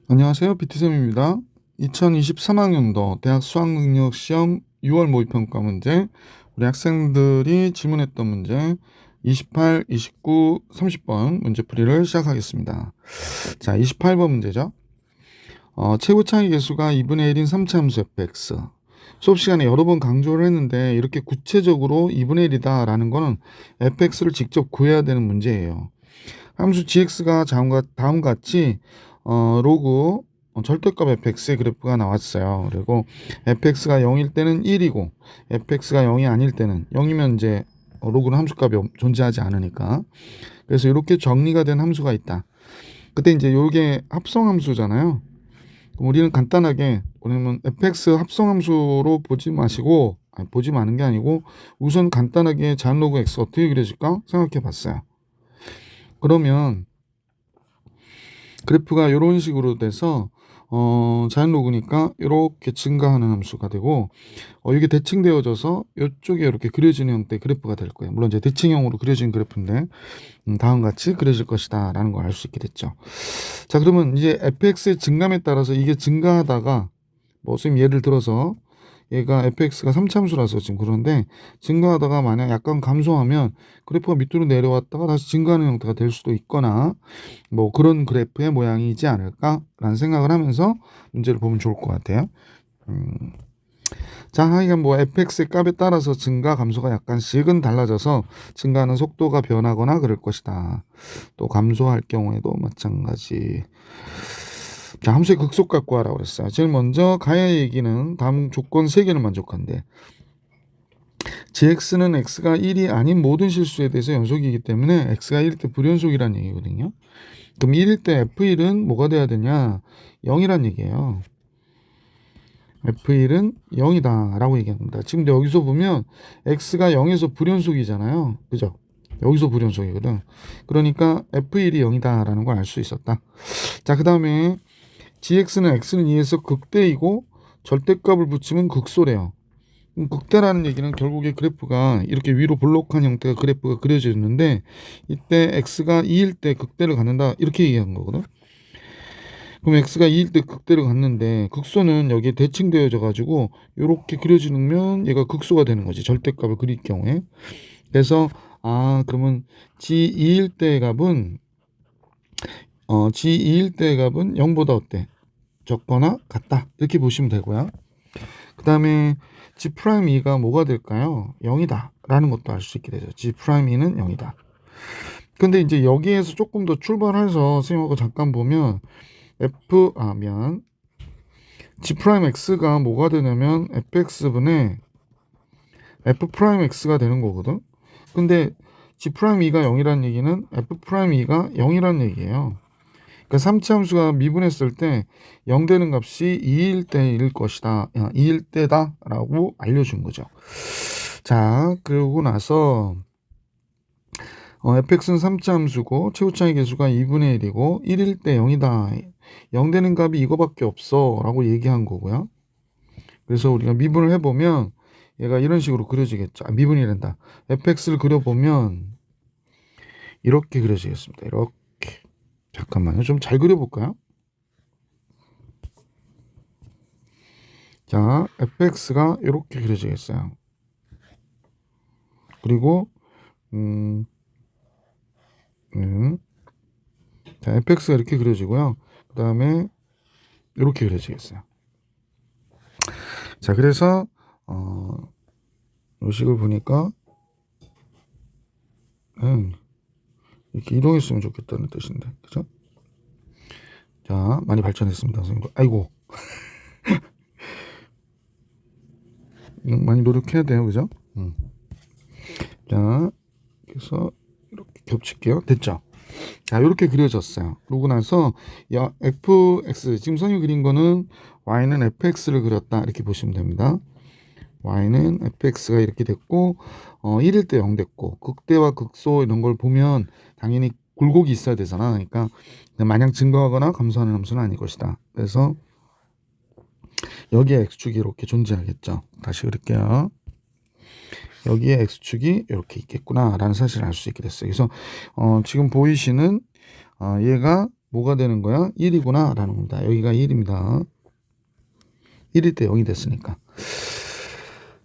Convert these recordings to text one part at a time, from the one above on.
안녕하세요. 비트쌤입니다. 2023학년도 대학 수학능력시험 6월 모의평가 문제, 우리 학생들이 질문했던 문제 28, 29, 30번 문제풀이를 시작하겠습니다. 자, 28번 문제죠. 최고차의 개수가 2분의 1인 3차 함수 fx. 수업 시간에 여러 번 강조를 했는데 이렇게 구체적으로 2분의 1이다 라는 거는 fx를 직접 구해야 되는 문제예요. 함수 gx가 다음과 같이 로그 절대값 fx의 그래프가 나왔어요. 그리고 fx가 0일 때는 1이고 fx가 0이 아닐 때는 0이면 이제 로그는 함수값이 존재하지 않으니까. 그래서 이렇게 정리가 된 함수가 있다. 그때 이제 이게 합성함수잖아요. 그럼 우리는 간단하게 우리는 fx 합성함수로 보지 마시고 보지 마는 게 아니고 우선 간단하게 자연로그 x 어떻게 그려질까 생각해 봤어요. 그러면 그래프가 이런 식으로 돼서 자연로그니까 이렇게 증가하는 함수가 되고 이게 대칭되어져서 이쪽에 이렇게 그려지는 형태의 그래프가 될 거예요. 물론 이제 대칭형으로 그려진 그래프인데 다음과 같이 그려질 것이다 라는 걸 알 수 있게 됐죠. 자, 그러면 이제 fx의 증감에 따라서 이게 증가하다가 뭐 선생님 예를 들어서 얘가 fx가 3참수라서 지금 그런데 증가하다가 만약 약간 감소하면 그래프가 밑으로 내려왔다가 다시 증가하는 형태가 될 수도 있거나 뭐 그런 그래프의 모양이지 않을까라는 생각을 하면서 문제를 보면 좋을 것 같아요. 자, 하여간 뭐 fx의 값에 따라서 증가 감소가 약간씩은 달라져서 증가하는 속도가 변하거나 그럴 것이다. 또 감소할 경우에도 마찬가지. 자, 함수의 극소값 구하라고 그랬어요. 제일 먼저 가야의 얘기는 다음 조건 3개는 만족한대. gx는 x가 1이 아닌 모든 실수에 대해서 연속이기 때문에 x가 1일 때 불연속이라는 얘기거든요. 그럼 1일 때 f1은 뭐가 돼야 되냐? 0이란 얘기예요. f1은 0이다 라고 얘기합니다. 지금 여기서 보면 x가 0에서 불연속이잖아요. 그죠? 여기서 불연속이거든. 그러니까 f1이 0이다 라는 걸 알 수 있었다. 자, 그 다음에 gx는 x는 2에서 극대이고 절대값을 붙이면 극소래요. 극대라는 얘기는 결국에 그래프가 이렇게 위로 볼록한 형태의 그래프가 그려져 있는데 이때 x가 2일 때 극대를 갖는다 이렇게 얘기한 거거든. 그럼 x가 2일 때 극대를 갖는데 극소는 여기에 대칭되어져 가지고 이렇게 그려지면 얘가 극소가 되는 거지. 절대값을 그릴 경우에. 그래서 그러면 g2일 때의 값은 g2일 때의 값은 0보다 어때? 적거나 같다. 이렇게 보시면 되고요. 그 다음에 G'2가 뭐가 될까요? 0이다 라는 것도 알 수 있게 되죠. G'2는 0이다. 근데 이제 여기에서 조금 더 출발해서 선생님하고 잠깐 보면 G'X가 뭐가 되냐면 fx분의 f'x가 되는 거거든. 근데 G'2가 0이라는 얘기는 f'2가 0이라는 얘기예요. 그러니까 3차 함수가 미분했을 때 0 되는 값이 2일 때일 것이다. 2일 때다 라고 알려준 거죠. 자, 그러고 나서 fx는 3차 함수고 최고차의 개수가 2분의 1이고 1일 때 0이다. 0 되는 값이 이거밖에 없어 라고 얘기한 거고요. 그래서 우리가 미분을 해보면 얘가 이런 식으로 그려지겠죠. 미분이란다. fx를 그려보면 이렇게 그려지겠습니다. 이렇게. 잠깐만요. 좀 잘 그려볼까요? 자, fx가 이렇게 그려지겠어요. 그리고 자, fx가 이렇게 그려지고요. 그 다음에 이렇게 그려지겠어요. 자, 그래서 이 식을 보니까 이렇게 이동했으면 좋겠다는 뜻인데, 그죠? 자, 많이 발전했습니다, 선생님. 아이고, 많이 노력해야 돼요, 그죠? 자, 그래서 이렇게 겹칠게요. 됐죠? 자, 이렇게 그려졌어요. 그러고 나서 fx 지금 선생님 그린 거는 y는 fx를 그렸다 이렇게 보시면 됩니다. y는 fx가 이렇게 됐고 1일 때 0 됐고 극대와 극소 이런 걸 보면 당연히 굴곡이 있어야 되잖아. 그러니까 마냥 증가하거나 감소하는 함수는 아닐 것이다. 그래서 여기에 x축이 이렇게 존재하겠죠. 다시 그릴게요. 여기에 x축이 이렇게 있겠구나 라는 사실을 알 수 있게 됐어요. 그래서 지금 보이시는 얘가 뭐가 되는 거야? 1이구나 라는 겁니다. 여기가 1입니다. 1일 때 0이 됐으니까.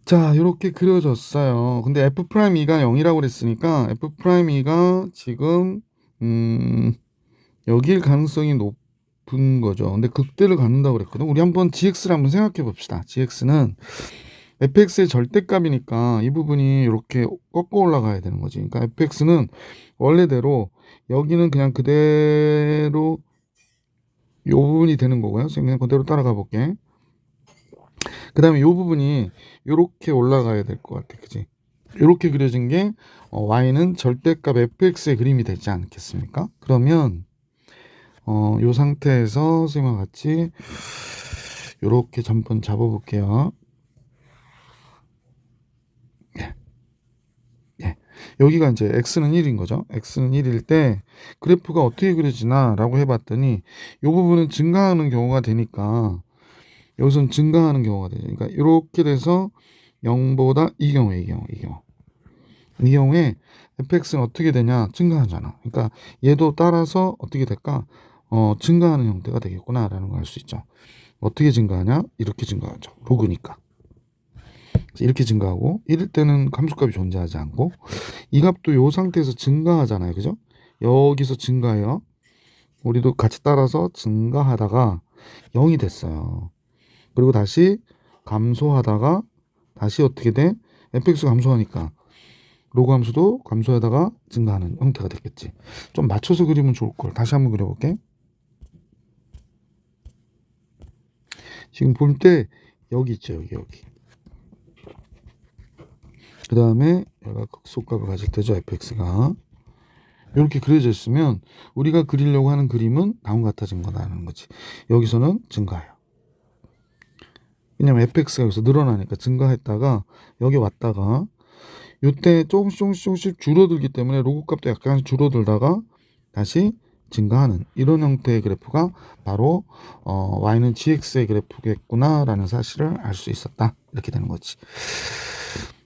자, 이렇게 그려졌어요. 근데 F'E가 0이라고 그랬으니까 F'E가 지금 여길 가능성이 높은 거죠. 근데 극대를 갖는다고 그랬거든. 우리 한번 GX를 한번 생각해 봅시다. GX는 fx의 절대값이니까 이 부분이 이렇게 꺾어 올라가야 되는 거지. 그러니까 fx는 원래대로 여기는 그냥 그대로 이 부분이 되는 거고요. 그냥 그대로 따라가 볼게. 그 다음에 이 부분이 이렇게 올라가야 될 것 같아. 그지? 이렇게 그려진 게 y는 절대값 fx의 그림이 되지 않겠습니까? 그러면 이 상태에서 선생님과 같이 이렇게 한번 잡아볼게요. 여기가 이제 x는 1인 거죠. x는 1일 때 그래프가 어떻게 그려지나 라고 해봤더니 이 부분은 증가하는 경우가 되니까 여기서는 증가하는 경우가 되죠. 그러니까 이렇게 돼서 0보다 이 경우에 fx는 어떻게 되냐? 증가하잖아. 그러니까 얘도 따라서 어떻게 될까? 증가하는 형태가 되겠구나 라는 걸 알 수 있죠. 어떻게 증가하냐? 이렇게 증가하죠. 로그니까. 이렇게 증가하고 1일 때는 함수값이 존재하지 않고 이 값도 이 상태에서 증가하잖아요. 그죠? 여기서 증가해요. 우리도 같이 따라서 증가하다가 0이 됐어요. 그리고 다시 감소하다가 다시 어떻게 돼? fx가 감소하니까 로그 함수도 감소하다가 증가하는 형태가 됐겠지. 좀 맞춰서 그리면 좋을 걸. 다시 한번 그려볼게. 지금 볼 때 여기 있죠. 여기. 그 다음에 얘가 극소값을 가질 때죠. fx가. 이렇게 그려져 있으면 우리가 그리려고 하는 그림은 다음과 같아진 거다라는 거지. 여기서는 증가해요. 왜냐면 fx가 여기서 늘어나니까 증가했다가 여기 왔다가 이때 조금씩 줄어들기 때문에 로그 값도 약간 줄어들다가 다시 증가하는 이런 형태의 그래프가 바로 y는 gx의 그래프겠구나 라는 사실을 알 수 있었다. 이렇게 되는 거지.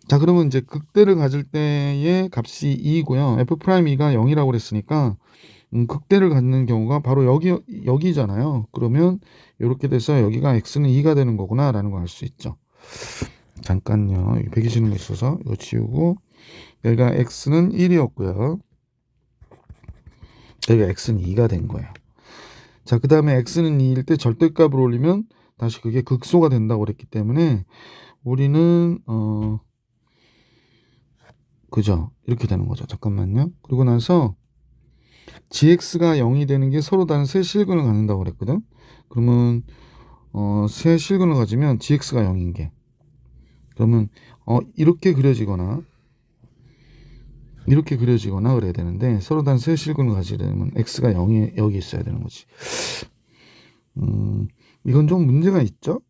자, 그러면 이제 극대를 가질 때의 값이 2이고요. F'E가 0이라고 그랬으니까 극대를 갖는 경우가 바로 여기잖아요. 그러면 이렇게 돼서 여기가 x는 2가 되는 거구나 라는 걸 알 수 있죠. 잠깐요. 여기 베기시는 거 있어서 이거 지우고 여기가 x는 1이었고요. 여기가 x는 2가 된 거예요. 자, 그 다음에 x는 2일 때 절대값을 올리면 다시 그게 극소가 된다고 그랬기 때문에 우리는 그죠? 이렇게 되는 거죠. 잠깐만요. 그리고 나서 gx가 0이 되는 게 서로 다른 세 실근을 갖는다고 그랬거든. 그러면 세 실근을 가지면 gx가 0인 게 그러면 이렇게 그려지거나 그래야 되는데 서로 다른 세 실근을 가지려면 x가 0이 여기 있어야 되는 거지. 이건 좀 문제가 있죠?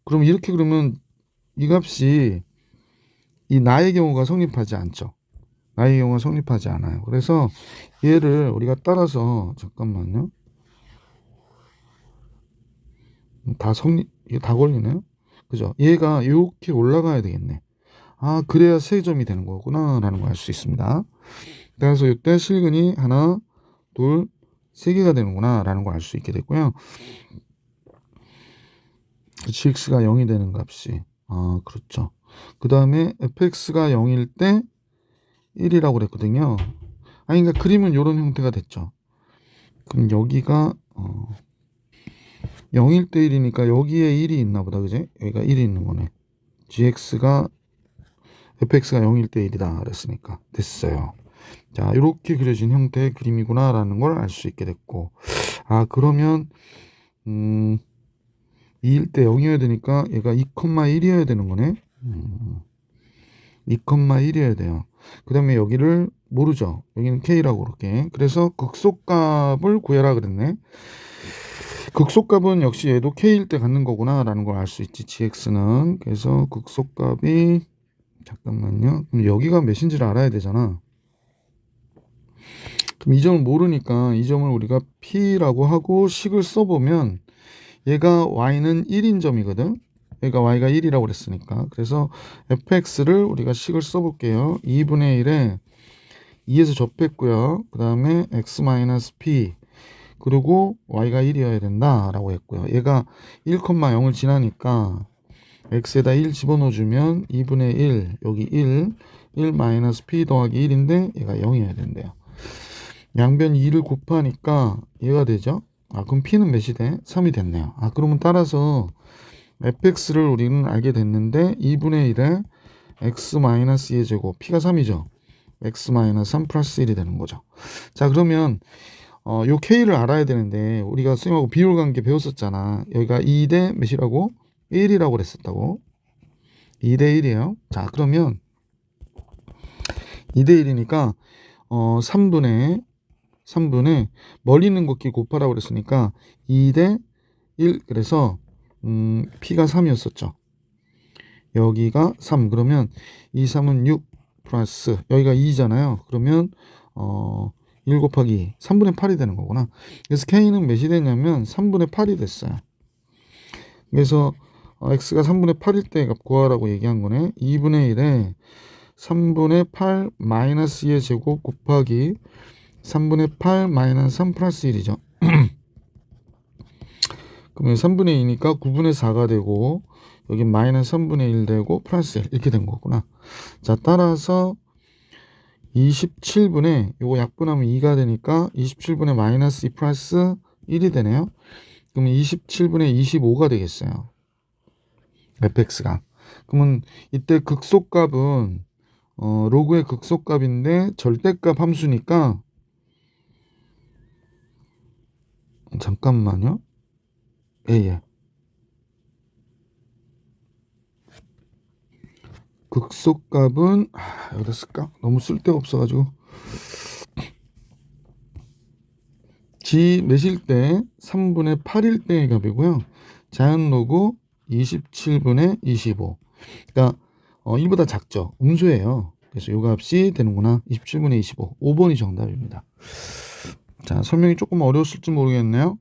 그럼 이렇게 그러면 이 값이 이 나의 경우가 성립하지 않죠. 나의 경우가 성립하지 않아요. 그래서 얘를 우리가 따라서 잠깐만요. 이게 다 걸리네요. 그죠? 얘가 이렇게 올라가야 되겠네. 아, 그래야 세 점이 되는 거구나 라는 걸 알 수 있습니다. 그래서 이때 실근이 하나, 둘, 세 개가 되는구나 라는 걸 알 수 있게 됐고요. gx가 0이 되는 값이 그렇죠. 그 다음에 fx가 0일 때 1이라고 그랬거든요. 그러니까 그림은 이런 형태가 됐죠. 그럼 여기가 0일 때 1이니까 여기에 1이 있나 보다. 그지? 여기가 1이 있는 거네. fx가 0일 때 1이다 그랬으니까 됐어요. 자, 이렇게 그려진 형태의 그림이구나 라는 걸 알 수 있게 됐고, 그러면 2일 때 0이어야 되니까 얘가 2,1이어야 되는 거네. 2,1이어야 돼요. 그 다음에 여기를 모르죠. 여기는 k라고 그렇게. 그래서 극소값을 구해라 그랬네. 극소값은 역시 얘도 k일 때 갖는 거구나 라는 걸 알 수 있지. gx는. 그래서 극소값이 잠깐만요. 그럼 여기가 몇인지를 알아야 되잖아. 그럼 이 점을 모르니까 이 점을 우리가 p라고 하고 식을 써보면 얘가 y는 1인 점이거든. 얘가 y가 1이라고 그랬으니까. 그래서 fx를 우리가 식을 써볼게요. 2분의 1에 2에서 접했고요. 그 다음에 x-p 그리고 y가 1이어야 된다라고 했고요. 얘가 1,0을 지나니까 x에다 1 집어넣어주면 2분의 1, 여기 1 마이너스 p 더하기 1인데 얘가 0이어야 된대요. 양변 2를 곱하니까 얘가 되죠. 그럼 p는 몇이 돼? 3이 됐네요. 그러면 따라서 fx를 우리는 알게 됐는데 2분의 1에 x 마이너스 2의 제곱, p가 3이죠. x 마이너스 3 플러스 1이 되는 거죠. 자, 그러면 요 k를 알아야 되는데 우리가 선생님하고 비율 관계 배웠었잖아. 여기가 2대 몇이라고? 1이라고 그랬었다고. 2대 1이에요. 자, 그러면 2대 1이니까 3분의 멀리 있는 곱기 곱하라고 그랬으니까 2대 1, 그래서 p가 3이었었죠. 여기가 3, 그러면 2, 3은 6 플러스 여기가 2잖아요. 그러면 1 곱하기 2, 3분의 8이 되는 거구나. 그래서 k는 몇이 되냐면 3분의 8이 됐어요. 그래서 x가 3분의 8일 때 값 구하라고 얘기한 거네. 2분의 1에 3분의 8 마이너스 2의 제곱 곱하기 3분의 8 마이너스 3 플러스 1이죠. 그러면 3분의 2니까 9분의 4가 되고 여기 마이너스 3분의 1 되고 플러스 1 이렇게 된 거구나. 자, 따라서 27분의 요거 약분하면 2가 되니까 27분의 마이너스 2 플러스 1이 되네요. 그러면 27분의 25가 되겠어요. fx가. 그러면 이때 극소값은 로그의 극소값인데 절대값 함수니까 잠깐만요. 예. 극소값은 여기다 쓸까? 너무 쓸데가 없어가지고 g 몇일 때 3분의 8일 때의 값이고요. 자연 로그 27분의 25. 그러니까 1보다 작죠. 음수예요. 그래서 이 값이 되는구나. 27분의 25. 5번이 정답입니다. 자, 설명이 조금 어려웠을지 모르겠네요.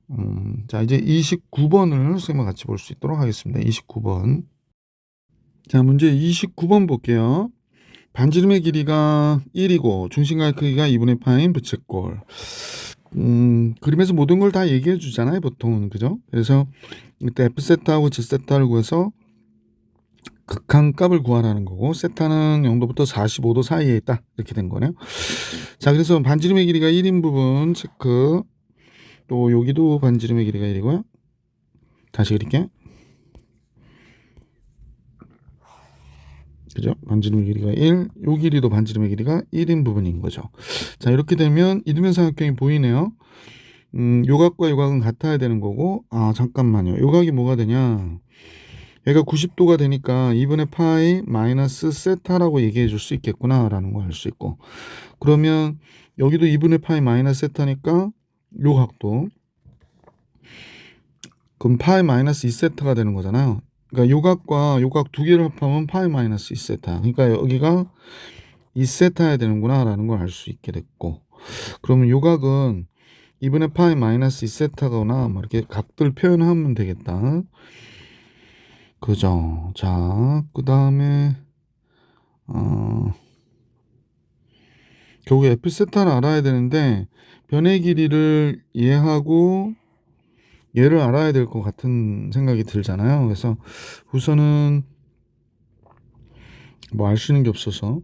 자, 이제 29번을 선생님과 같이 볼 수 있도록 하겠습니다. 29번. 자, 문제 29번 볼게요. 반지름의 길이가 1이고 중심각의 크기가 2분의 파인 부채꼴. 그림에서 모든 걸 다 얘기해 주잖아요, 보통은. 그죠? 그래서 이때 f세타하고 g세타를 구해서 극한값을 구하라는 거고, 세타는 0도부터 45도 사이에 있다, 이렇게 된 거네요. 자, 그래서 반지름의 길이가 1인 부분 체크. 또 여기도 반지름의 길이가 1이고요. 다시 그릴게. 그죠? 반지름의 길이가 1, 요 길이도 반지름의 길이가 1인 부분인 거죠. 자, 이렇게 되면 이등변 삼각형이 보이네요. 요각과 요각은 같아야 되는 거고, 잠깐만요. 요각이 뭐가 되냐? 얘가 90도가 되니까 2분의 파이 마이너스 세타라고 얘기해 줄 수 있겠구나 라는 걸 알 수 있고, 그러면 여기도 2분의 파이 마이너스 세타니까 요 각도, 그럼 파이 마이너스 2세타가 되는 거잖아요. 그러니까 요각과 요각 두 개를 합하면 파이 마이너스 2세타. 그러니까 여기가 2세타야 되는구나 라는 걸 알 수 있게 됐고, 그러면 요각은 2분의 파이 마이너스 2세타거나 뭐 이렇게 각들 표현하면 되겠다. 그죠? 자, 그 다음에 결국에 f세타를 알아야 되는데 변의 길이를 얘하고 얘를 알아야 될 것 같은 생각이 들잖아요. 그래서 우선은 뭐 알 수 있는 게 없어서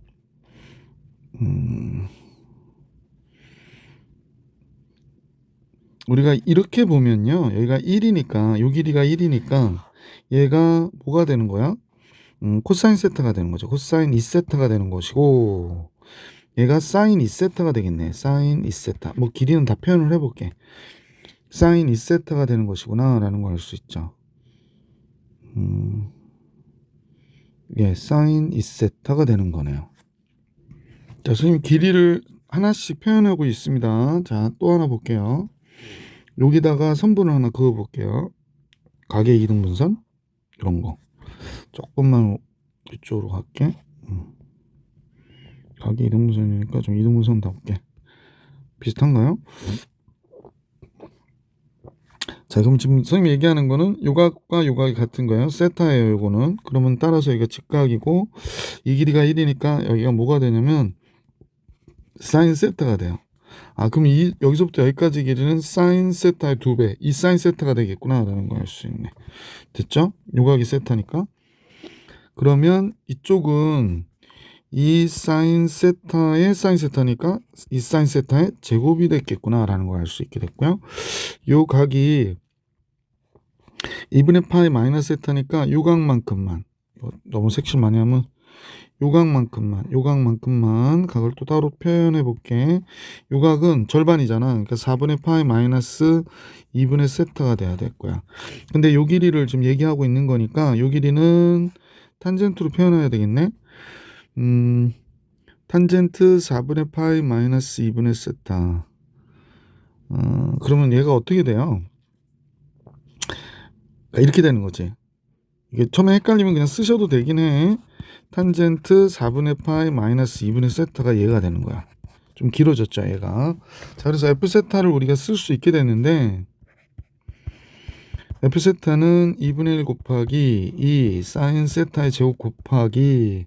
우리가 이렇게 보면요, 여기가 1이니까 요 길이가 1이니까 얘가 뭐가 되는 거야? 코사인 세타가 되는 거죠. 코사인 2세타가 되는 것이고, 얘가 사인 2세타가 되겠네. 사인 2세타. 뭐 길이는 다 표현을 해볼게. 사인 2세타가 되는 것이구나 라는 걸 알 수 있죠. 예, 사인 2세타가 되는 거네요. 자, 선생님 길이를 하나씩 표현하고 있습니다. 자, 또 하나 볼게요. 여기다가 선분을 하나 그어 볼게요. 가계 이등분선 이런 거 조금만 이쪽으로 갈게. 가계 이등분선이니까 좀 이등분선 답게 비슷한가요? 자, 그럼 지금 선생님이 얘기하는 거는 요각과 요각이 같은 거예요. 세타예요, 요거는. 그러면 따라서 여기가 직각이고 이 길이가 1이니까 여기가 뭐가 되냐면 사인 세타가 돼요. 그럼 여기서부터 여기까지 길이는 사인 세타의 2배, 이 사인 세타가 되겠구나 라는 걸 알 수 있네. 됐죠? 요각이 세타니까. 그러면 이쪽은 이 사인 세타의 사인 세타니까 이 사인 세타의 제곱이 됐겠구나 라는 걸 알 수 있게 됐고요. 요 각이 2분의 파이 마이너스 세타니까 요 각만큼만, 너무 색칠 많이 하면 요각만큼만 각을 또 따로 표현해 볼게. 요각은 절반이잖아. 그러니까 4분의 파이 마이너스 2분의 세타가 돼야 될 거야. 근데 요 길이를 지금 얘기하고 있는 거니까 요 길이는 탄젠트로 표현해야 되겠네. 탄젠트 4분의 파이 마이너스 2분의 세타. 그러면 얘가 어떻게 돼요? 이렇게 되는 거지. 이게 처음에 헷갈리면 그냥 쓰셔도 되긴 해. 탄젠트 4분의 파이 마이너스 2분의 세타가 얘가 되는 거야. 좀 길어졌죠, 얘가. 자, 그래서 f 세타를 우리가 쓸 수 있게 되는데, f 세타는 2분의 1 곱하기 2 사인 세타의 제곱 곱하기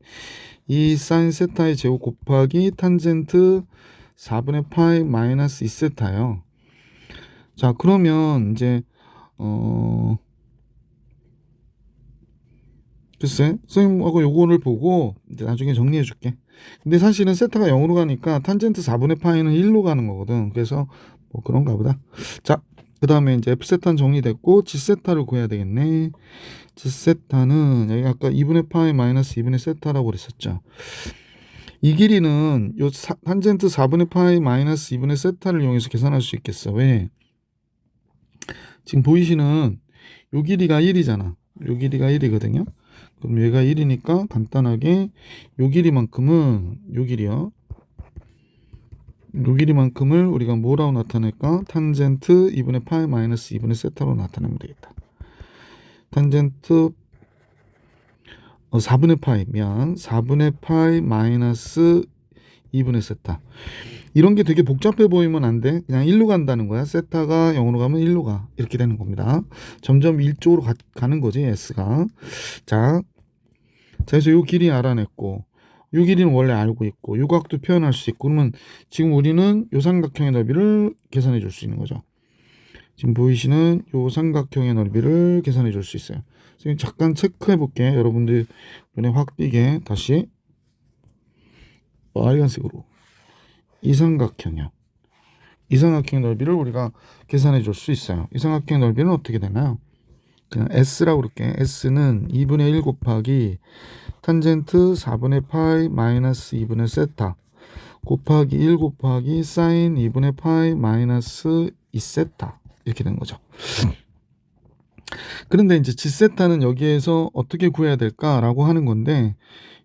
2 사인 세타의 제곱 곱하기 탄젠트 4분의 파이 마이너스 2 세타예요. 자, 그러면 이제 글쎄, 선생님하고 요거를 보고 이제 나중에 정리해 줄게. 근데 사실은 세타가 0으로 가니까 탄젠트 4분의 파이는 1로 가는 거거든. 그래서 뭐 그런가 보다. 자, 그 다음에 이제 F세타는 정리됐고 G세타를 구해야 되겠네. G세타는 여기 아까 2분의 파이 마이너스 2분의 세타라고 그랬었죠. 이 길이는 요 탄젠트 4분의 파이 마이너스 2분의 세타를 이용해서 계산할 수 있겠어. 왜? 지금 보이시는 요 길이가 1이잖아. 요 길이가 1이거든요. 그럼 얘가 1이니까 간단하게 요 길이만큼은 요 길이만큼을 우리가 뭐라고 나타낼까? 탄젠트 2분의 파이 마이너스 2분의 세타로 나타내면 되겠다. 탄젠트 4분의 파이 마이너스 2분의 세타. 이런 게 되게 복잡해 보이면 안 돼. 그냥 1로 간다는 거야. 세타가 0으로 가면 1로 가. 이렇게 되는 겁니다. 점점 1쪽으로 가는 거지, S가. 자, 그래서 요 길이 알아냈고, 요 길이는 원래 알고 있고, 요 각도 표현할 수 있고, 그러면 지금 우리는 요 삼각형의 넓이를 계산해 줄 수 있는 거죠. 지금 보이시는 요 삼각형의 넓이를 계산해 줄 수 있어요. 지금 잠깐 체크해 볼게. 여러분들 눈에 확 띄게 다시 빨간색으로 이 삼각형의 넓이를 우리가 계산해 줄 수 있어요. 이 삼각형의 넓이는 어떻게 되나요? 그냥 S라고 그럴게. S는 2분의 1 곱하기 탄젠트 4분의 파이 마이너스 2분의 세타 곱하기 1 곱하기 사인 2분의 파이 마이너스 2세타 이렇게 된 거죠. 그런데 이제 G세타는 여기에서 어떻게 구해야 될까라고 하는 건데,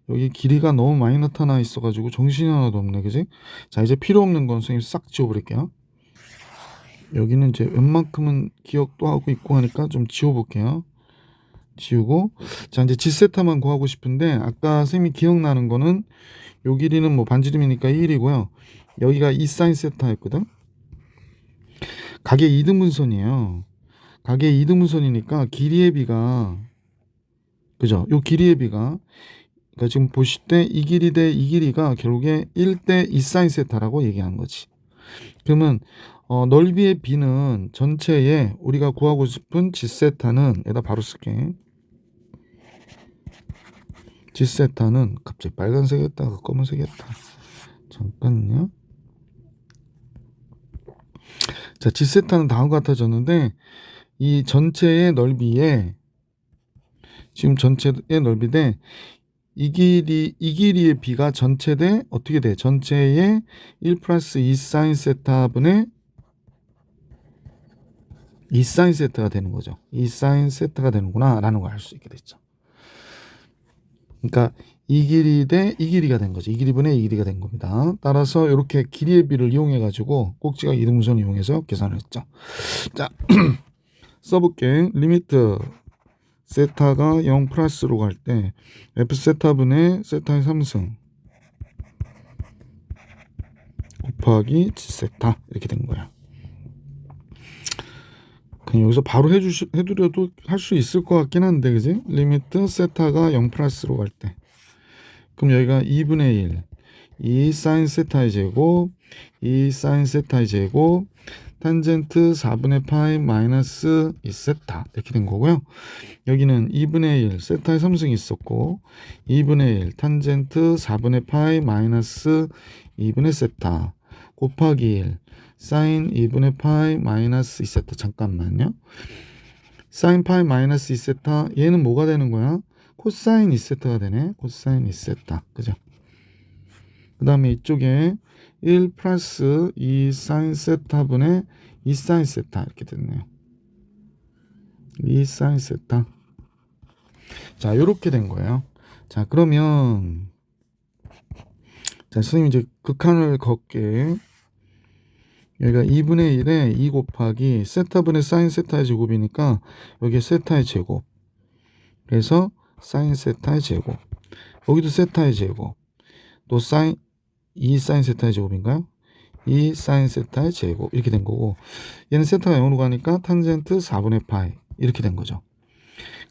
여기 길이가 너무 많이 나타나 있어가지고 정신이 하나도 없네, 그지? 자, 이제 필요 없는 건 선생님 싹 지워버릴게요. 여기는 이제 웬만큼은 기억도 하고 있고 하니까 좀 지워볼게요. 지우고, 자, 이제 G세타만 구하고 싶은데, 아까 선생님이 기억나는 거는 요 길이는 뭐 반지름이니까 1이고요. 여기가 2 사인 세타였거든. 각의 이등분선이에요. 각의 이등분선이니까 길이의 비가, 그죠? 요 길이의 비가, 그러니까 지금 보실 때 이 길이 대 이 길이가 결국에 1대 2 사인 세타라고 얘기한 거지. 그러면 넓이의 비는 전체에 우리가 구하고 싶은 G세타는 여기다 바로 쓸게. G세타는 갑자기 빨간색이었다가 검은색이었다. 잠깐요. 자, G세타는 다음과 같아졌는데, 이 전체의 넓이에, 지금 전체의 넓이대 이 길이의 비가 전체 대 어떻게 돼? 전체의 1 플러스 2 사인 세타분의 2 사인 세타가 되는 거죠. 2 사인 세타가 되는구나 라는 걸 알 수 있게 됐죠. 그러니까 이 길이 대 이 길이가 된 거죠. 이 길이분의 이 길이가 된 겁니다. 따라서 이렇게 길이의 비를 이용해 가지고 꼭지가 이등분선 이용해서 계산을 했죠. 자, 써볼게. 리미트 세타가 0 플러스로 갈 때 F 세타분의 세타의 3승 곱하기 G 세타 이렇게 된 거야. 그냥 여기서 바로 해드려도 할 수 있을 것 같긴 한데, 그지? 리미트 세타가 0 플러스로 갈 때, 그럼 여기가 2분의 1 2 사인 세타의 제곱 2 사인 세타의 제곱 탄젠트 4분의 파이 마이너스 2세타 이렇게 된 거고요. 여기는 2분의 1 세타의 3승이 있었고 2분의 1 탄젠트 4분의 파이 마이너스 2분의 세타 곱하기 1 사인 2분의 파이 마이너스 2세타. 잠깐만요. 사인 파이 마이너스 2세타 얘는 뭐가 되는 거야? 코사인 2세타가 되네. 코사인 2세타. 그죠? 그 다음에 이쪽에 1 플러스 2 사인 세타분의 2 사인 세타 이렇게 됐네요. 2 사인 세타. 자, 요렇게 된 거예요. 자, 그러면 자, 선생님 이제 극한을 걷게. 여기가 2분의 1에 2 곱하기 세타분의 사인 세타의 제곱이니까 여기에 세타의 제곱. 그래서 사인 세타의 제곱. 여기도 세타의 제곱. 또 사인 2 사인 세타의 제곱인가요? 2 사인 세타의 제곱 이렇게 된 거고 얘는 세타가 0으로 가니까 탄젠트 4분의 파이 이렇게 된 거죠.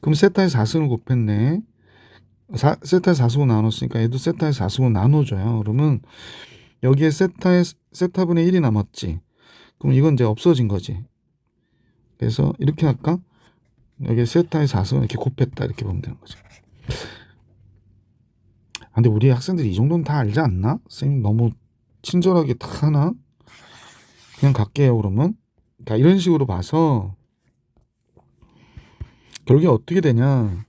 그럼 세타의 4승을 곱했네. 세타의 4승으로 나눴으니까 얘도 세타의 4승으로 나눠줘요. 그러면 여기에 세타분의 1이 남았지. 그럼 이건 이제 없어진 거지. 그래서 이렇게 할까? 여기에 세타의 4승을 이렇게 곱했다 이렇게 보면 되는 거죠. 근데 우리 학생들이 이 정도는 다 알지 않나? 선생님 너무 친절하게 딱 하나? 그냥 갈게요 그러면. 그러니까 이런 식으로 봐서 결국에 어떻게 되냐.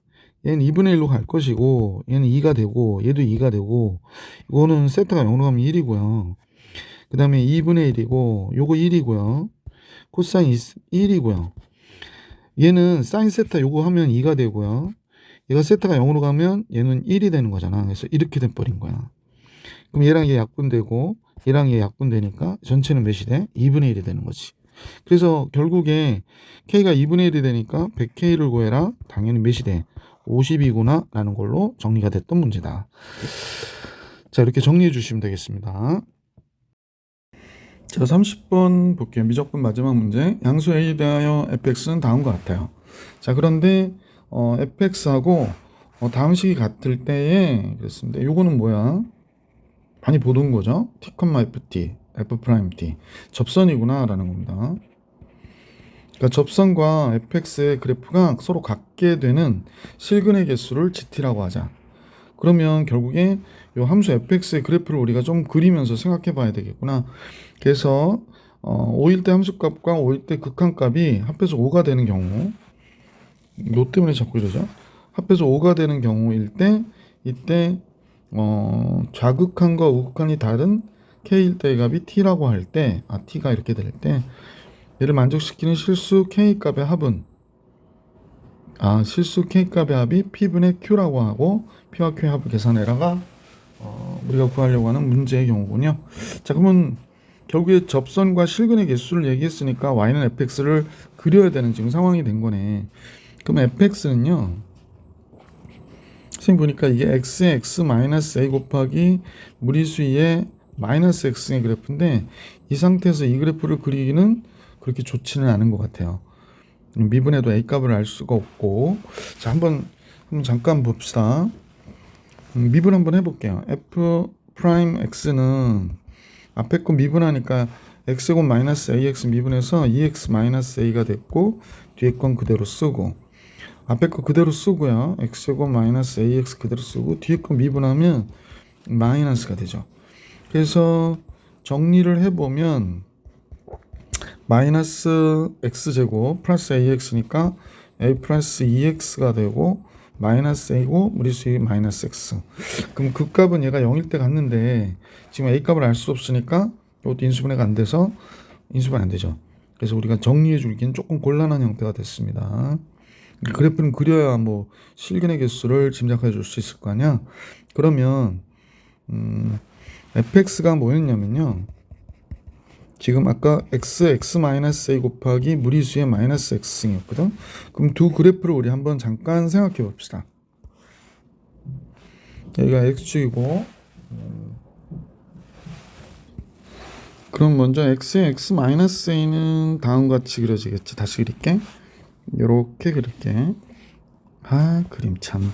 얘는 2분의 1로 갈 것이고 얘는 2가 되고 얘도 2가 되고 이거는 세타가 0으로 가면 1이고요. 그 다음에 2분의 1이고 요거 1이고요. 코사인 1이고요. 얘는 사인 세타 요거 하면 2가 되고요. 얘가 세타가 0으로 가면 얘는 1이 되는 거잖아. 그래서 이렇게 돼버린 거야. 그럼 얘랑 얘 약분되고 얘랑 얘 약분되니까 전체는 몇이 돼? 2분의 1이 되는 거지. 그래서 결국에 K가 2분의 1이 되니까 100K를 구해라. 당연히 몇이 돼? 50이구나 라는 걸로 정리가 됐던 문제다. 자, 이렇게 정리해 주시면 되겠습니다. 자, 30번 볼게요. 미적분 마지막 문제. 양수 A에 대하여 fx는 다음과 같아요. 자, 그런데 fx하고 다음식이 같을 때에 그랬습니다. 요거는 뭐야? 많이 보던 거죠. t, ft, f', 접선이구나 라는 겁니다. 그러니까 접선과 fx의 그래프가 서로 같게 되는 실근의 개수를 gt라고 하자. 그러면 결국에 이 함수 fx의 그래프를 우리가 좀 그리면서 생각해 봐야 되겠구나. 그래서 5일 때 함수값과 5일 때 극한값이 합해서 5가 되는 경우, 너 때문에 자꾸 이러죠? 합해서 5가 되는 경우일 때 이때 좌극한과 우극한이 다른 k일 때의 값이 t라고 할 때, t가 이렇게 될 때 얘를 만족시키는 실수 k값의 합은 실수 k값의 합이 p분의 q라고 하고 p와 q의 합을 계산해라가 우리가 구하려고 하는 문제의 경우군요. 자, 그러면 결국에 접선과 실근의 개수를 얘기했으니까 y는 fx를 그려야 되는 지금 상황이 된 거네. 그럼 fx는요, 선생님 보니까 이게 x의 x 마이너스 a 곱하기 무리수 2의 마이너스 x의 그래프인데 이 상태에서 이 그래프를 그리기는 그렇게 좋지는 않은 것 같아요. 미분해도 a 값을 알 수가 없고. 자, 한번 잠깐 봅시다. 미분 한번 해볼게요. f 프라임 x는 앞에 거 미분하니까 x곱 마이너스 ax 미분해서 2x 마이너스 a가 됐고 뒤에 건 그대로 쓰고 앞에 거 그대로 쓰고요. x곱 마이너스 ax 그대로 쓰고 뒤에 거 미분하면 마이너스가 되죠. 그래서 정리를 해보면 마이너스 x제곱 플러스 ax니까 a 플러스 2x가 되고 마이너스 a고 무리수이 마이너스 x. 그럼 그 값은 얘가 0일 때 갔는데 지금 a 값을 알 수 없으니까 이것도 인수분해가 안 돼서 인수분해 안 되죠. 그래서 우리가 정리해 줄기는 조금 곤란한 형태가 됐습니다. 그래프는 그려야 뭐 실근의 개수를 짐작해 줄 수 있을 거 아니야. 그러면 fx가 뭐였냐면요, 지금 아까 x 마이너스 a 곱하기 무리수의 마이너스 x승이었거든. 그럼 두 그래프를 우리 한번 잠깐 생각해 봅시다. 여기가 x축이고, 그럼 먼저 x의 x 마이너스 a는 다음과 같이 그려지겠지. 다시 그릴게. 요렇게 그릴게. 그림 참.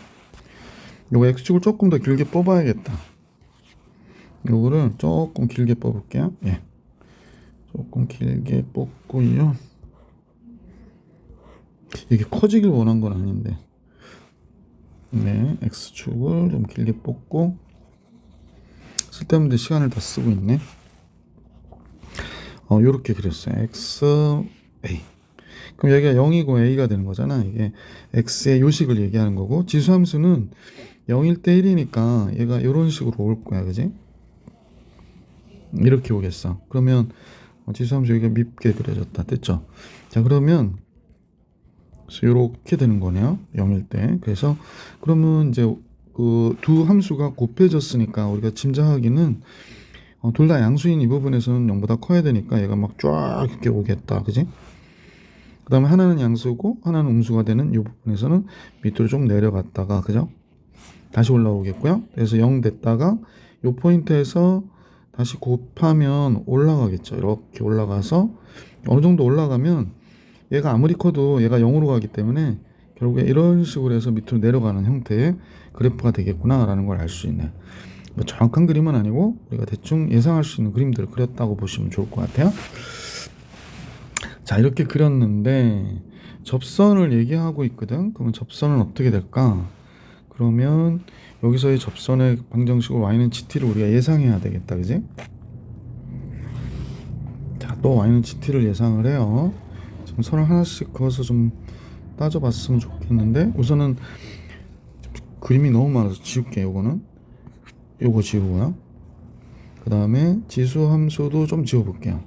요거 x축을 조금 더 길게 뽑아야겠다. 요거를 조금 길게 뽑을게요. 예. 조금 길게 뽑고요. 이게 커지길 원한 건 아닌데. 네, X축을 좀 길게 뽑고, 쓸데없는데 시간을 다 쓰고 있네. 요렇게 그렸어요. X, A. 그럼 여기가 0이고 A가 되는 거잖아. 이게 X의 요식을 얘기하는 거고, 지수함수는 0일 때 1이니까 얘가 이런 식으로 올 거야. 그지? 이렇게 오겠어. 그러면 지수함수 여기가 밉게 그려졌다. 됐죠? 자, 그러면 이렇게 되는 거네요. 0일 때. 그래서 그러면 이제 그 두 함수가 곱해졌으니까 우리가 짐작하기는 둘 다 양수인 이 부분에서는 0보다 커야 되니까 얘가 막 쫙 이렇게 오겠다. 그지? 그 다음에 하나는 양수고 하나는 음수가 되는 이 부분에서는 밑으로 좀 내려갔다가, 그죠? 다시 올라오겠고요. 그래서 0 됐다가 이 포인트에서 다시 곱하면 올라가겠죠. 이렇게 올라가서 어느 정도 올라가면 얘가 아무리 커도 얘가 0으로 가기 때문에 결국에 이런 식으로 해서 밑으로 내려가는 형태의 그래프가 되겠구나 라는 걸 알 수 있네요. 뭐 정확한 그림은 아니고 우리가 대충 예상할 수 있는 그림들을 그렸다고 보시면 좋을 것 같아요. 자, 이렇게 그렸는데 접선을 얘기하고 있거든. 그러면 접선은 어떻게 될까? 그러면 여기서의 접선의 방정식으로 y는 gt를 우리가 예상해야 되겠다. 그지? 자, 또 y는 gt를 예상을 해요. 지금 선을 하나씩 그어서 좀 따져봤으면 좋겠는데, 우선은 그림이 너무 많아서 지울게. 요거 지우고요. 그 다음에 지수 함수도 좀 지워볼게요.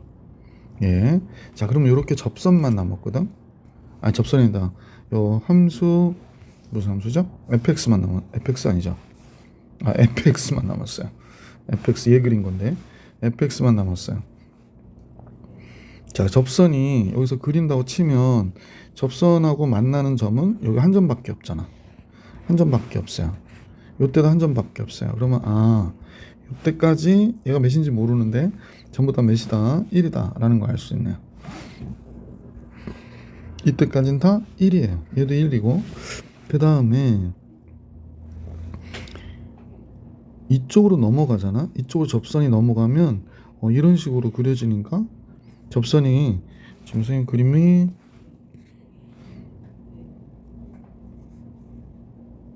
예. 자, 그러면 이렇게 접선만 남았거든. 아니, 접선이다. 요 함수 무슨 함수죠? fx 아니죠? fx만 남았어요. fx 얘 그린 건데 fx만 남았어요. 자, 접선이 여기서 그린다고 치면 접선하고 만나는 점은 여기 한 점밖에 없잖아. 한 점밖에 없어요. 요때도 한 점밖에 없어요. 그러면 요때까지 얘가 몇인지 모르는데 전부 다 몇이다? 1이다 라는 걸 알 수 있네요. 이때까지는 다 1이에요. 얘도 1이고, 그 다음에 이쪽으로 넘어가잖아. 이쪽으로 접선이 넘어가면 이런 식으로 그려지니까 접선이 지금 선생님 그림이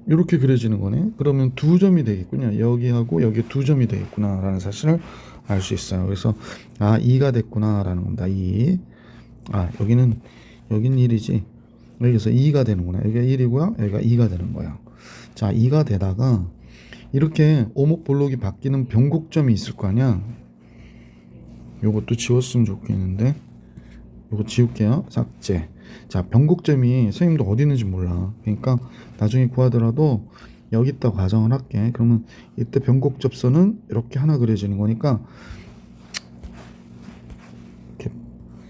이렇게 그려지는 거네. 그러면 두 점이 되겠군요. 여기하고 여기 두 점이 되겠구나 라는 사실을 알 수 있어요. 그래서 2가 됐구나 라는 겁니다. 2. 여기는 1이지. 여기서 2가 되는구나. 여기가 1이고요. 여기가 2가 되는 거예요. 자, 2가 되다가 이렇게 오목볼록이 바뀌는 변곡점이 있을 거 아니야. 요것도 지웠으면 좋겠는데 요거 지울게요. 삭제. 자, 변곡점이 선생님도 어디 있는지 몰라. 그러니까 나중에 구하더라도 여기 있다고 가정을 할게. 그러면 이때 변곡접선은 이렇게 하나 그려지는 거니까, 이렇게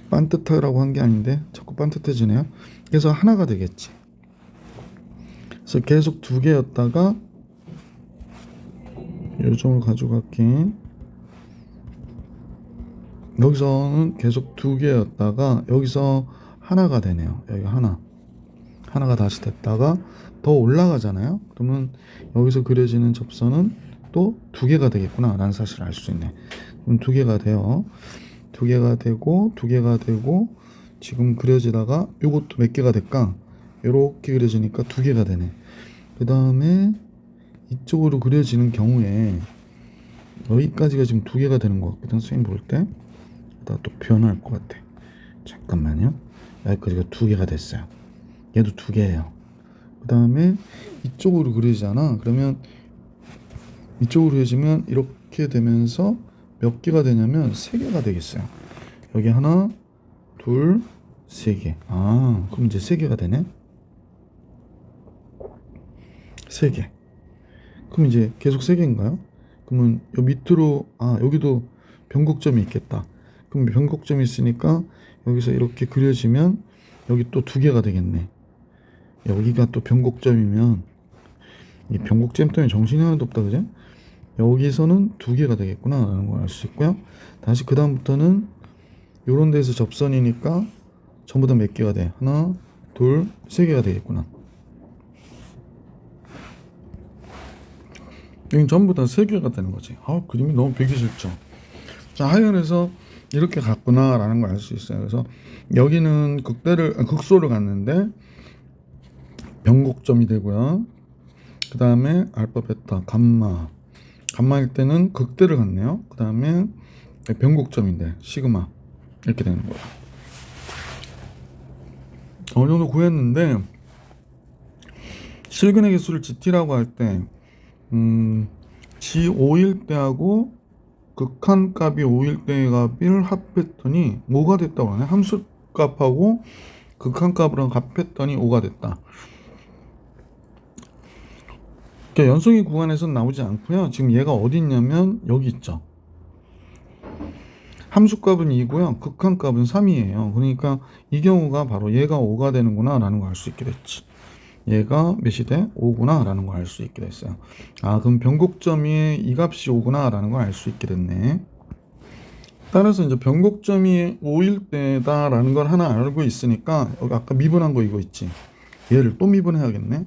반듯하라고 한 게 아닌데 자꾸 반듯해지네요. 그래서 하나가 되겠지. 그래서 계속 두 개였다가 요점을 가져갈게. 여기서는 계속 두 개였다가 여기서 하나가 되네요. 여기 하나가 다시 됐다가 더 올라가잖아요. 그러면 여기서 그려지는 접선은 또 두 개가 되겠구나 라는 사실을 알 수 있네. 그럼 두 개가 돼요. 두 개가 되고 두 개가 되고 지금 그려지다가 요것도 몇 개가 될까? 요렇게 그려지니까 두 개가 되네. 그 다음에 이쪽으로 그려지는 경우에 여기까지가 지금 두 개가 되는 것 같거든. 선생님 볼 때. 또 변할 것 같아. 잠깐만요. 여기까지가 두 개가 됐어요. 얘도 두 개예요. 그 다음에 이쪽으로 그려지잖아. 그러면 이쪽으로 그려지면 이렇게 되면서 몇 개가 되냐면 세 개가 되겠어요. 여기 하나, 둘, 세 개. 그럼 이제 세 개가 되네. 세 개. 그럼 이제 계속 세 개인가요? 그러면 요 밑으로 여기도 변곡점이 있겠다. 그럼 변곡점이 있으니까 여기서 이렇게 그려지면 여기 또 두 개가 되겠네. 여기가 또 변곡점이면 이 변곡점 때문에 정신이 하나도 없다, 그죠? 여기서는 두 개가 되겠구나 라는 걸 알 수 있고요. 다시 그 다음부터는 요런 데서 접선이니까 전부 다 몇 개가 돼? 하나, 둘, 세 개가 되겠구나. 여기 전부 다 3개가 되는 거지. 그림이 너무 보기 싫죠. 자, 하여간해서 이렇게 갔구나 라는 걸 알 수 있어요. 그래서 여기는 극소를 갔는데 변곡점이 되고요. 그 다음에 알파, 베타, 감마일 때는 극대를 갔네요. 그 다음에 변곡점인데 시그마 이렇게 되는 거예요. 어느 정도 구했는데 실근의 개수를 GT라고 할 때 G5일 때하고 극한값이 5일 때의 값을 합했더니 5가 됐다고 하네. 함수값하고 극한값으로 합했더니 5가 됐다. 그러니까 연속이 구간에서는 나오지 않고요. 지금 얘가 어디 있냐면 여기 있죠. 함수값은 2고요. 극한값은 3이에요. 그러니까 이 경우가 바로 얘가 5가 되는구나 라는 걸 알 수 있게 됐지. 얘가 몇이 돼? 5구나 라는 걸 알 수 있게 됐어요. 그럼 변곡점이 이 값이 5구나 라는 걸 알 수 있게 됐네. 따라서 이제 변곡점이 5일 때다 라는 걸 하나 알고 있으니까 여기 아까 미분한 거 이거 있지. 얘를 또 미분해야겠네.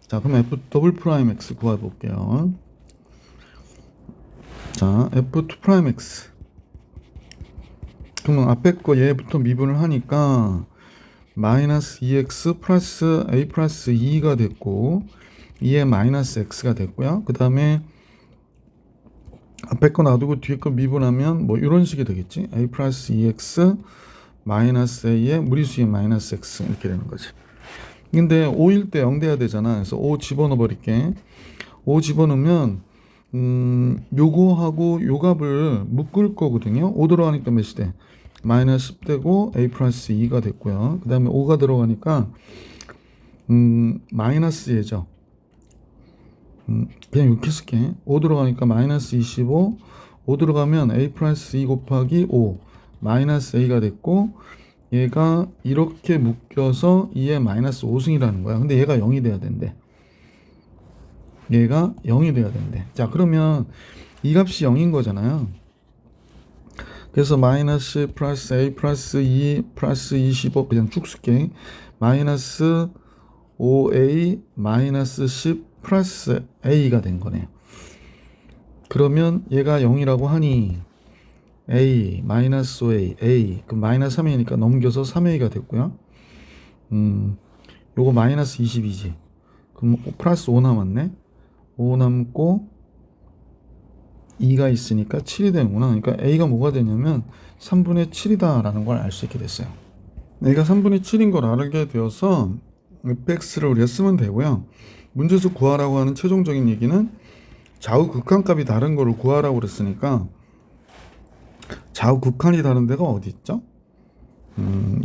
자, 그럼 F 더블 프라임 X 구해볼게요. 자, F2 프라임 X. 그러면 앞에 거 얘부터 미분을 하니까 마이너스 2x 플러스 a 플러스 2가 됐고 2에 마이너스 x가 됐고요. 그 다음에 앞에 거 놔두고 뒤에 거 미분하면 뭐 이런 식이 되겠지. a 플러스 2x 마이너스 a에 무리수의 마이너스 x 이렇게 되는 거지. 근데 5일 때 0 돼야 되잖아. 그래서 5 집어넣어 버릴게. 5 집어넣으면 요거하고 요 값을 묶을 거거든요. 5 들어가니까 몇이 돼? 마이너스 10 되고 a 플러스 2가 됐고요. 그 다음에 5가 들어가니까 마이너스 얘죠. 그냥 이렇게 쓸게. 5 들어가니까 마이너스 25. 5 들어가면 a 플러스 2 곱하기 5 마이너스 a가 됐고 얘가 이렇게 묶여서 2의 마이너스 5승이라는 거야. 근데 얘가 0이 돼야 된대. 얘가 0이 돼야 된대. 자, 그러면 이 값이 0인 거잖아요. 그래서 마이너스 플러스 a 플러스 2 플러스 25 그냥 쭉 쓸게. 마이너스 5a 마이너스 10 플러스 a가 된 거네요. 그러면 얘가 0이라고 하니 a 마이너스 5a a 그럼 마이너스 3a니까 넘겨서 3a가 됐고요. 요거 마이너스 22지. 그럼 플러스 5 남았네. 5 남고 2가 있으니까 7이 되는구나. 그러니까 a가 뭐가 되냐면 3분의 7이다 라는 걸 알 수 있게 됐어요. a가 3분의 7인 걸 알게 되어서 fx를 우리가 쓰면 되고요. 문제에서 구하라고 하는 최종적인 얘기는 좌우 극한값이 다른 거를 구하라고 그랬으니까 좌우 극한이 다른 데가 어디 있죠?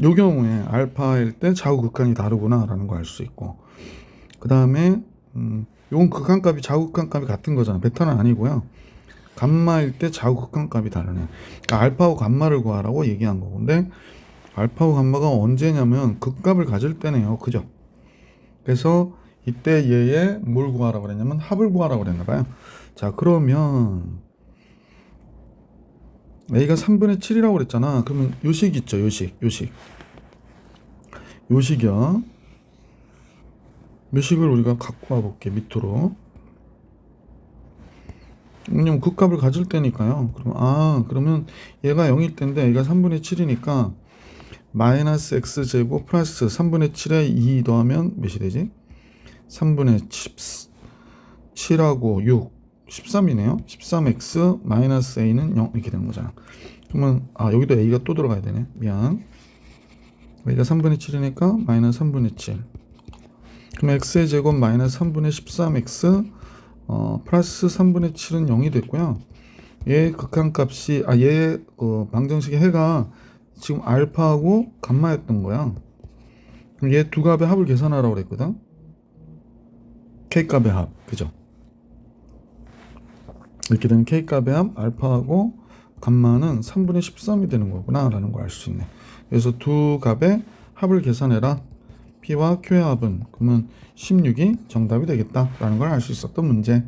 요 경우에 알파일 때 좌우 극한이 다르구나 라는 걸 알 수 있고, 그 다음에 요건 극한값이 좌우 극한값이 같은 거잖아. 베타는 아니고요. 감마일 때 좌우 극한값이 다르네. 그러니까 알파하고 감마를 구하라고 얘기한 거고, 근데 알파하고 감마가 언제냐면 극값을 가질 때네요. 그죠? 그래서 이때 얘의 뭘 구하라고 그랬냐면 합을 구하라고 그랬나 봐요. 자, 그러면 a가 3분의 7이라고 그랬잖아. 그러면 요식 있죠. 요식이요. 요식을 우리가 갖고 와볼게. 밑으로. 왜냐면 극값을 가질 때니까요. 그러면 얘가 0일 때인데 얘가 3분의 7이니까 마이너스 x제곱 플러스 3분의 7에 2 더하면 몇이 되지? 3분의 7하고 6 13이네요. 13x 마이너스 a는 0 이렇게 되는 거잖아. 그러면 여기도 a가 또 들어가야 되네. 미안. a가 3분의 7이니까 마이너스 3분의 7. 그럼 x의 제곱 마이너스 3분의 13x 플러스 3분의 7은 0이 됐고요. 얘 극한값이 얘 방정식의 해가 지금 알파하고 감마였던 거야. 그럼 얘 두 값의 합을 계산하라고 그랬거든. k값의 합, 그죠? 이렇게 되면 k값의 합 알파하고 감마는 3분의 13이 되는 거구나 라는 걸 알 수 있네. 그래서 두 값의 합을 계산해라. P와 Q의 합은 그러면 16이 정답이 되겠다 라는 걸 알 수 있었던 문제.